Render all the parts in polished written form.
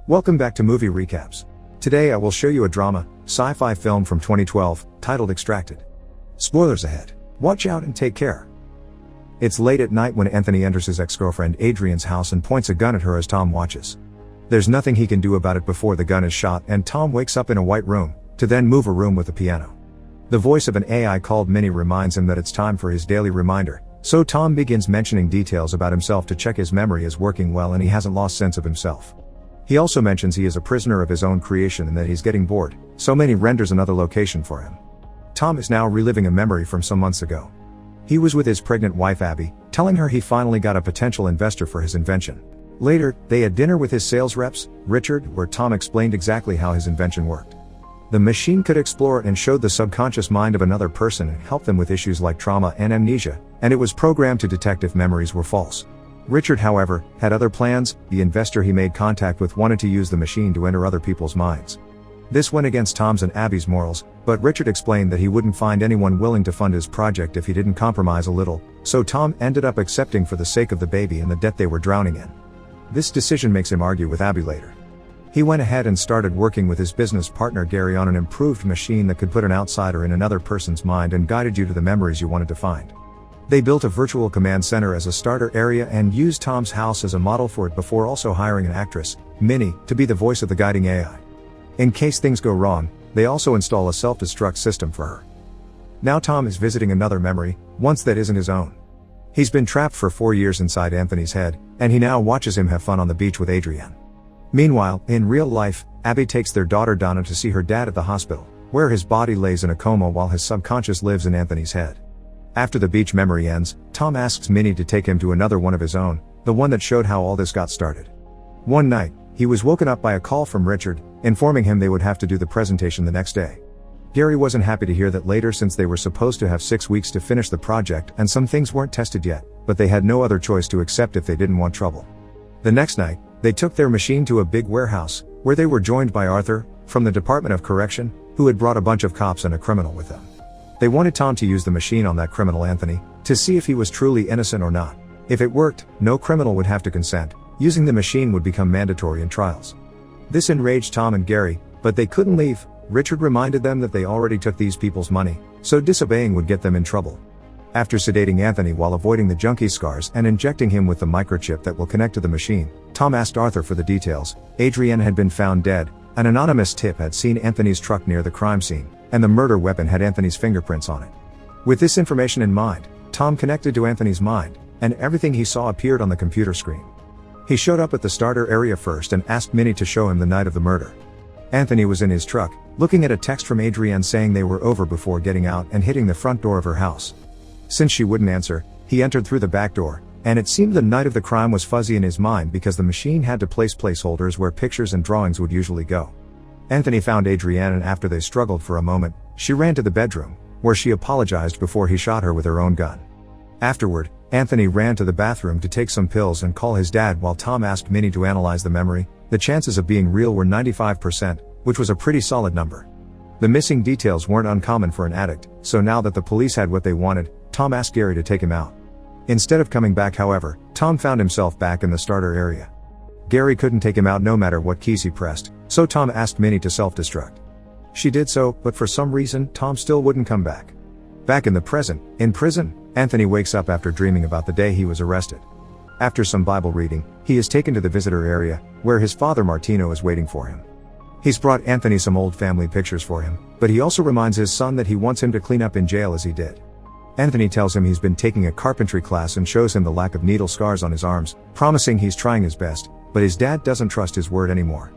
Welcome back to Movie Recaps. Today I will show you a drama, sci-fi film from 2012, titled Extracted. Spoilers ahead. Watch out and take care. It's late at night when Anthony enters his ex-girlfriend Adrian's house and points a gun at her as Tom watches. There's nothing he can do about it before the gun is shot and Tom wakes up in a white room, to then move a room with a piano. The voice of an AI called Minnie reminds him that it's time for his daily reminder, so Tom begins mentioning details about himself to check his memory is working well and he hasn't lost sense of himself. He also mentions he is a prisoner of his own creation and that he's getting bored, so Minnie renders another location for him. Tom is now reliving a memory from some months ago. He was with his pregnant wife Abby, telling her he finally got a potential investor for his invention. Later, they had dinner with his sales reps, Richard, where Tom explained exactly how his invention worked. The machine could explore and showed the subconscious mind of another person and help them with issues like trauma and amnesia, and it was programmed to detect if memories were false. Richard, however, had other plans. The investor he made contact with wanted to use the machine to enter other people's minds. This went against Tom's and Abby's morals, but Richard explained that he wouldn't find anyone willing to fund his project if he didn't compromise a little, so Tom ended up accepting for the sake of the baby and the debt they were drowning in. This decision makes him argue with Abby later. He went ahead and started working with his business partner Gary on an improved machine that could put an outsider in another person's mind and guided you to the memories you wanted to find. They built a virtual command center as a starter area and used Tom's house as a model for it before also hiring an actress, Minnie, to be the voice of the guiding AI. In case things go wrong, they also install a self-destruct system for her. Now Tom is visiting another memory, once that isn't his own. He's been trapped for 4 years inside Anthony's head, and he now watches him have fun on the beach with Adrienne. Meanwhile, in real life, Abby takes their daughter Donna to see her dad at the hospital, where his body lays in a coma while his subconscious lives in Anthony's head. After the beach memory ends, Tom asks Minnie to take him to another one of his own, the one that showed how all this got started. One night, he was woken up by a call from Richard, informing him they would have to do the presentation the next day. Gary wasn't happy to hear that later since they were supposed to have 6 weeks to finish the project and some things weren't tested yet, but they had no other choice to accept if they didn't want trouble. The next night, they took their machine to a big warehouse, where they were joined by Arthur, from the Department of Correction, who had brought a bunch of cops and a criminal with them. They wanted Tom to use the machine on that criminal Anthony, to see if he was truly innocent or not. If it worked, no criminal would have to consent. Using the machine would become mandatory in trials. This enraged Tom and Gary, but they couldn't leave. Richard reminded them that they already took these people's money, so disobeying would get them in trouble. After sedating Anthony while avoiding the junkie scars and injecting him with the microchip that will connect to the machine, Tom asked Arthur for the details. Adrienne had been found dead. An anonymous tip had seen Anthony's truck near the crime scene, and the murder weapon had Anthony's fingerprints on it. With this information in mind, Tom connected to Anthony's mind, and everything he saw appeared on the computer screen. He showed up at the starter area first and asked Minnie to show him the night of the murder. Anthony was in his truck, looking at a text from Adrienne saying they were over before getting out and hitting the front door of her house. Since she wouldn't answer, he entered through the back door, and it seemed the night of the crime was fuzzy in his mind because the machine had to place placeholders where pictures and drawings would usually go. Anthony found Adrienne and after they struggled for a moment, she ran to the bedroom, where she apologized before he shot her with her own gun. Afterward, Anthony ran to the bathroom to take some pills and call his dad while Tom asked Minnie to analyze the memory. The chances of being real were 95%, which was a pretty solid number. The missing details weren't uncommon for an addict, so now that the police had what they wanted, Tom asked Gary to take him out. Instead of coming back, however, Tom found himself back in the starter area. Gary couldn't take him out no matter what keys he pressed, so Tom asked Minnie to self-destruct. She did so, but for some reason, Tom still wouldn't come back. Back in the present, in prison, Anthony wakes up after dreaming about the day he was arrested. After some Bible reading, he is taken to the visitor area, where his father Martino is waiting for him. He's brought Anthony some old family pictures for him, but he also reminds his son that he wants him to clean up in jail as he did. Anthony tells him he's been taking a carpentry class and shows him the lack of needle scars on his arms, promising he's trying his best, but his dad doesn't trust his word anymore.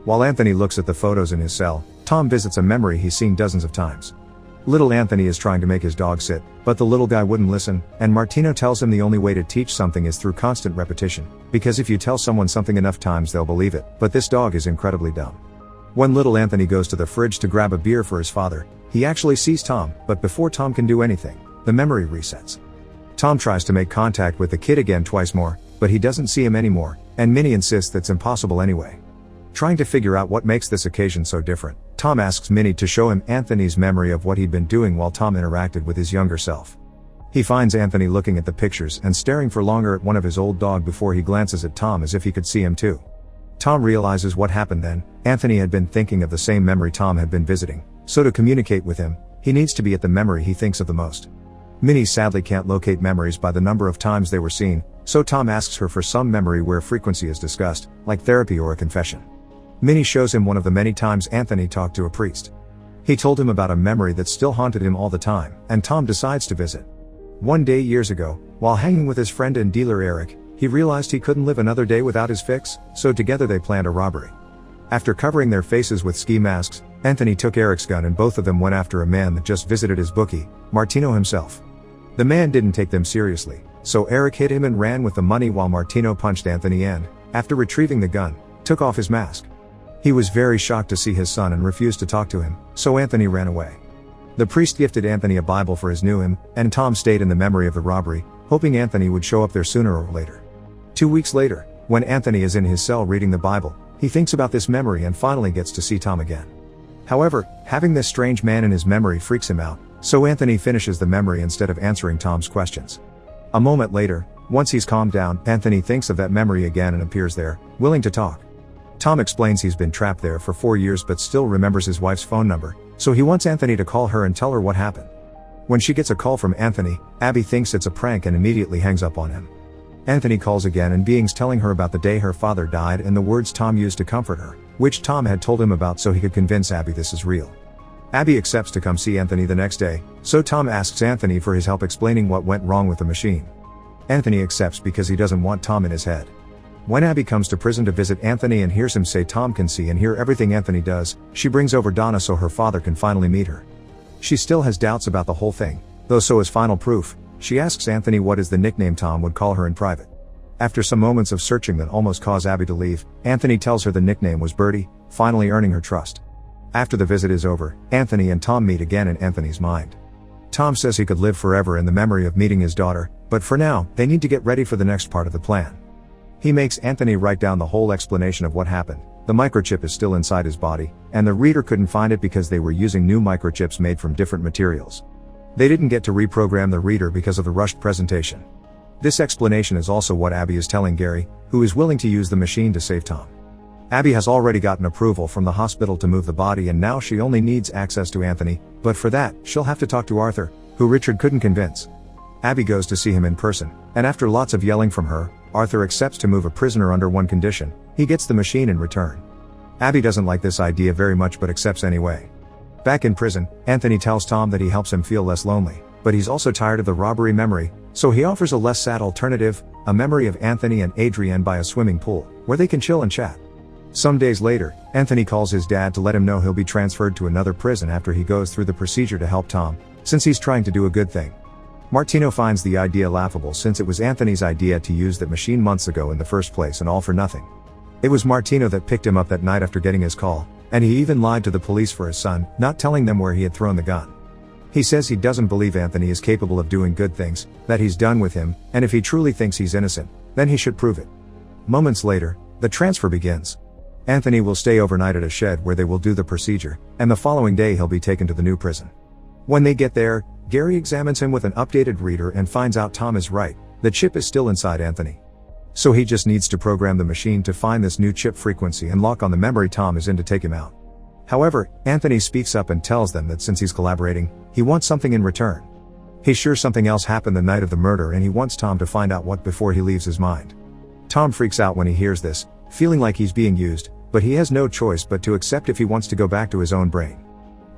While Anthony looks at the photos in his cell, Tom visits a memory he's seen dozens of times. Little Anthony is trying to make his dog sit, but the little guy wouldn't listen, and Martino tells him the only way to teach something is through constant repetition, because if you tell someone something enough times they'll believe it, but this dog is incredibly dumb. When little Anthony goes to the fridge to grab a beer for his father, he actually sees Tom, but before Tom can do anything, the memory resets. Tom tries to make contact with the kid again twice more, but he doesn't see him anymore, and Minnie insists that's impossible anyway. Trying to figure out what makes this occasion so different, Tom asks Minnie to show him Anthony's memory of what he'd been doing while Tom interacted with his younger self. He finds Anthony looking at the pictures and staring for longer at one of his old dog before he glances at Tom as if he could see him too. Tom realizes what happened then. Anthony had been thinking of the same memory Tom had been visiting, so to communicate with him, he needs to be at the memory he thinks of the most. Minnie sadly can't locate memories by the number of times they were seen, so Tom asks her for some memory where frequency is discussed, like therapy or a confession. Minnie shows him one of the many times Anthony talked to a priest. He told him about a memory that still haunted him all the time, and Tom decides to visit. One day years ago, while hanging with his friend and dealer Eric, he realized he couldn't live another day without his fix, so together they planned a robbery. After covering their faces with ski masks, Anthony took Eric's gun and both of them went after a man that just visited his bookie, Martino himself. The man didn't take them seriously, so Eric hit him and ran with the money while Martino punched Anthony and, after retrieving the gun, took off his mask. He was very shocked to see his son and refused to talk to him, so Anthony ran away. The priest gifted Anthony a Bible for his new hymn, and Tom stayed in the memory of the robbery, hoping Anthony would show up there sooner or later. 2 weeks later, when Anthony is in his cell reading the Bible, he thinks about this memory and finally gets to see Tom again. However, having this strange man in his memory freaks him out, so Anthony finishes the memory instead of answering Tom's questions. A moment later, once he's calmed down, Anthony thinks of that memory again and appears there, willing to talk. Tom explains he's been trapped there for 4 years but still remembers his wife's phone number, so he wants Anthony to call her and tell her what happened. When she gets a call from Anthony, Abby thinks it's a prank and immediately hangs up on him. Anthony calls again and being's telling her about the day her father died and the words Tom used to comfort her, which Tom had told him about so he could convince Abby this is real. Abby accepts to come see Anthony the next day, so Tom asks Anthony for his help explaining what went wrong with the machine. Anthony accepts because he doesn't want Tom in his head. When Abby comes to prison to visit Anthony and hears him say Tom can see and hear everything Anthony does, she brings over Donna so her father can finally meet her. She still has doubts about the whole thing, though so as final proof, she asks Anthony what is the nickname Tom would call her in private. After some moments of searching that almost cause Abby to leave, Anthony tells her the nickname was Birdie, finally earning her trust. After the visit is over, Anthony and Tom meet again in Anthony's mind. Tom says he could live forever in the memory of meeting his daughter, but for now, they need to get ready for the next part of the plan. He makes Anthony write down the whole explanation of what happened. The microchip is still inside his body, and the reader couldn't find it because they were using new microchips made from different materials. They didn't get to reprogram the reader because of the rushed presentation. This explanation is also what Abby is telling Gary, who is willing to use the machine to save Tom. Abby has already gotten approval from the hospital to move the body and now she only needs access to Anthony, but for that, she'll have to talk to Arthur, who Richard couldn't convince. Abby goes to see him in person, and after lots of yelling from her, Arthur accepts to move a prisoner under one condition: he gets the machine in return. Abby doesn't like this idea very much but accepts anyway. Back in prison, Anthony tells Tom that he helps him feel less lonely, but he's also tired of the robbery memory, so he offers a less sad alternative, a memory of Anthony and Adrienne by a swimming pool, where they can chill and chat. Some days later, Anthony calls his dad to let him know he'll be transferred to another prison after he goes through the procedure to help Tom, since he's trying to do a good thing. Martino finds the idea laughable since it was Anthony's idea to use that machine months ago in the first place and all for nothing. It was Martino that picked him up that night after getting his call, and he even lied to the police for his son, not telling them where he had thrown the gun. He says he doesn't believe Anthony is capable of doing good things, that he's done with him, and if he truly thinks he's innocent, then he should prove it. Moments later, the transfer begins. Anthony will stay overnight at a shed where they will do the procedure, and the following day he'll be taken to the new prison. When they get there, Gary examines him with an updated reader and finds out Tom is right, the chip is still inside Anthony. So he just needs to program the machine to find this new chip frequency and lock on the memory Tom is in to take him out. However, Anthony speaks up and tells them that since he's collaborating, he wants something in return. He's sure something else happened the night of the murder and he wants Tom to find out what before he leaves his mind. Tom freaks out when he hears this, feeling like he's being used, but he has no choice but to accept if he wants to go back to his own brain.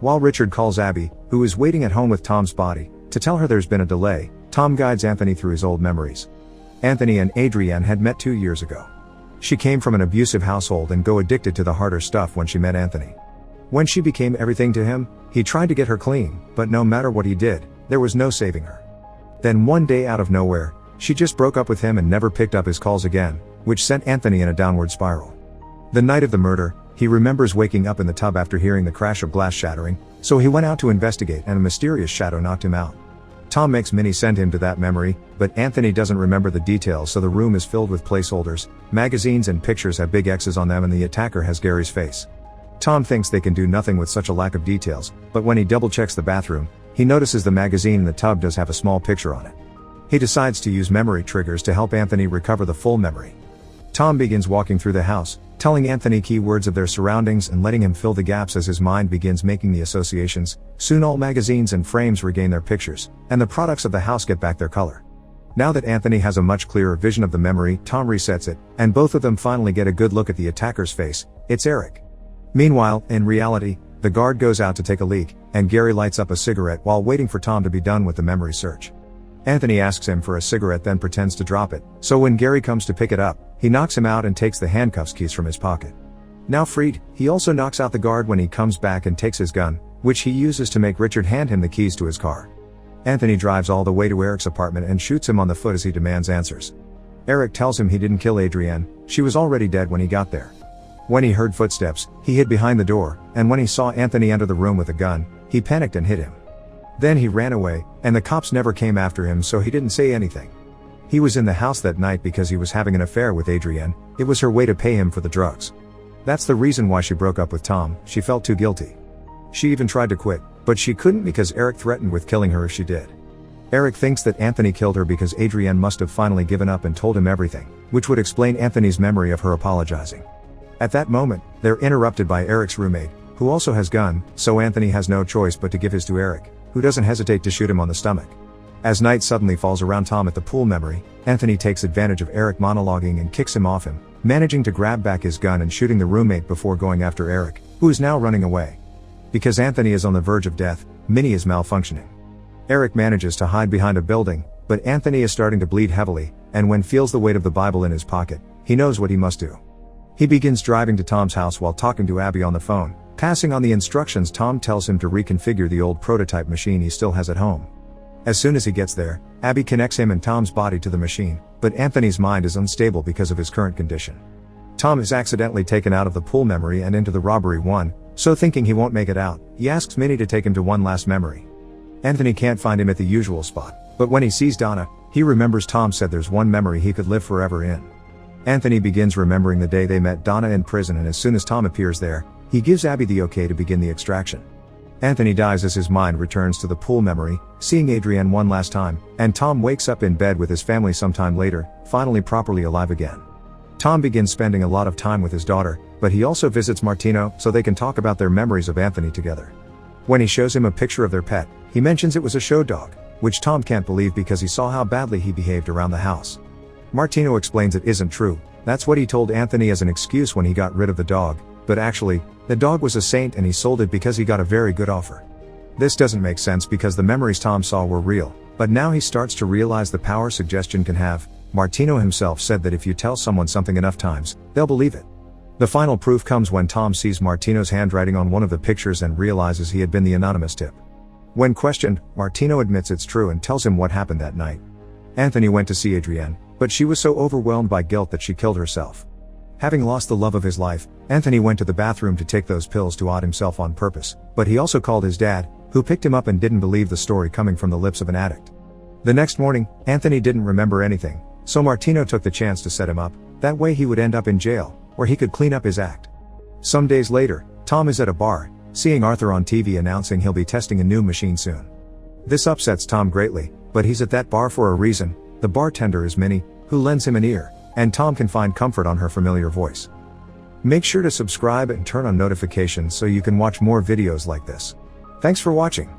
While Richard calls Abby, who is waiting at home with Tom's body, to tell her there's been a delay, Tom guides Anthony through his old memories. Anthony and Adrienne had met 2 years ago. She came from an abusive household and got addicted to the harder stuff when she met Anthony. When she became everything to him, he tried to get her clean, but no matter what he did, there was no saving her. Then one day out of nowhere, she just broke up with him and never picked up his calls again, which sent Anthony in a downward spiral. The night of the murder, he remembers waking up in the tub after hearing the crash of glass shattering, so he went out to investigate and a mysterious shadow knocked him out. Tom makes Minnie send him to that memory, but Anthony doesn't remember the details so the room is filled with placeholders, magazines and pictures have big X's on them and the attacker has Gary's face. Tom thinks they can do nothing with such a lack of details, but when he double checks the bathroom, he notices the magazine in the tub does have a small picture on it. He decides to use memory triggers to help Anthony recover the full memory. Tom begins walking through the house, telling Anthony keywords of their surroundings and letting him fill the gaps as his mind begins making the associations. Soon all magazines and frames regain their pictures, and the products of the house get back their color. Now that Anthony has a much clearer vision of the memory, Tom resets it, and both of them finally get a good look at the attacker's face. It's Eric. Meanwhile, in reality, the guard goes out to take a leak, and Gary lights up a cigarette while waiting for Tom to be done with the memory search. Anthony asks him for a cigarette, then pretends to drop it, so when Gary comes to pick it up, he knocks him out and takes the handcuffs keys from his pocket. Now freed, he also knocks out the guard when he comes back and takes his gun, which he uses to make Richard hand him the keys to his car. Anthony drives all the way to Eric's apartment and shoots him on the foot as he demands answers. Eric tells him he didn't kill Adrienne, she was already dead when he got there. When he heard footsteps, he hid behind the door, and when he saw Anthony enter the room with a gun, he panicked and hit him. Then he ran away, and the cops never came after him, so he didn't say anything. He was in the house that night because he was having an affair with Adrienne. It was her way to pay him for the drugs. That's the reason why she broke up with Tom. She felt too guilty. She even tried to quit, but she couldn't because Eric threatened with killing her if she did. Eric thinks that Anthony killed her because Adrienne must have finally given up and told him everything, which would explain Anthony's memory of her apologizing. At that moment, they're interrupted by Eric's roommate, who also has gun, so Anthony has no choice but to give his to Eric, who doesn't hesitate to shoot him on the stomach. As night suddenly falls around Tom at the pool memory, Anthony takes advantage of Eric monologuing and kicks him off him, managing to grab back his gun and shooting the roommate before going after Eric, who is now running away. Because Anthony is on the verge of death, Minnie is malfunctioning. Eric manages to hide behind a building, but Anthony is starting to bleed heavily, and when feels the weight of the Bible in his pocket, he knows what he must do. He begins driving to Tom's house while talking to Abby on the phone, passing on the instructions Tom tells him to reconfigure the old prototype machine he still has at home. As soon as he gets there, Abby connects him and Tom's body to the machine, but Anthony's mind is unstable because of his current condition. Tom is accidentally taken out of the pool memory and into the robbery one, so thinking he won't make it out, he asks Minnie to take him to one last memory. Anthony can't find him at the usual spot, but when he sees Donna, he remembers Tom said there's one memory he could live forever in. Anthony begins remembering the day they met Donna in prison, and as soon as Tom appears there, he gives Abby the okay to begin the extraction. Anthony dies as his mind returns to the pool memory, seeing Adrienne one last time, and Tom wakes up in bed with his family sometime later, finally properly alive again. Tom begins spending a lot of time with his daughter, but he also visits Martino so they can talk about their memories of Anthony together. When he shows him a picture of their pet, he mentions it was a show dog, which Tom can't believe because he saw how badly he behaved around the house. Martino explains it isn't true, that's what he told Anthony as an excuse when he got rid of the dog, but actually, the dog was a saint and he sold it because he got a very good offer. This doesn't make sense because the memories Tom saw were real, but now he starts to realize the power suggestion can have. Martino himself said that if you tell someone something enough times, they'll believe it. The final proof comes when Tom sees Martino's handwriting on one of the pictures and realizes he had been the anonymous tip. When questioned, Martino admits it's true and tells him what happened that night. Anthony went to see Adrienne, but she was so overwhelmed by guilt that she killed herself. Having lost the love of his life, Anthony went to the bathroom to take those pills to odd himself on purpose, but he also called his dad, who picked him up and didn't believe the story coming from the lips of an addict. The next morning, Anthony didn't remember anything, so Martino took the chance to set him up, that way he would end up in jail, where he could clean up his act. Some days later, Tom is at a bar, seeing Arthur on TV announcing he'll be testing a new machine soon. This upsets Tom greatly, but he's at that bar for a reason. The bartender is Minnie, who lends him an ear, and Tom can find comfort on her familiar voice. Make sure to subscribe and turn on notifications so you can watch more videos like this. Thanks for watching.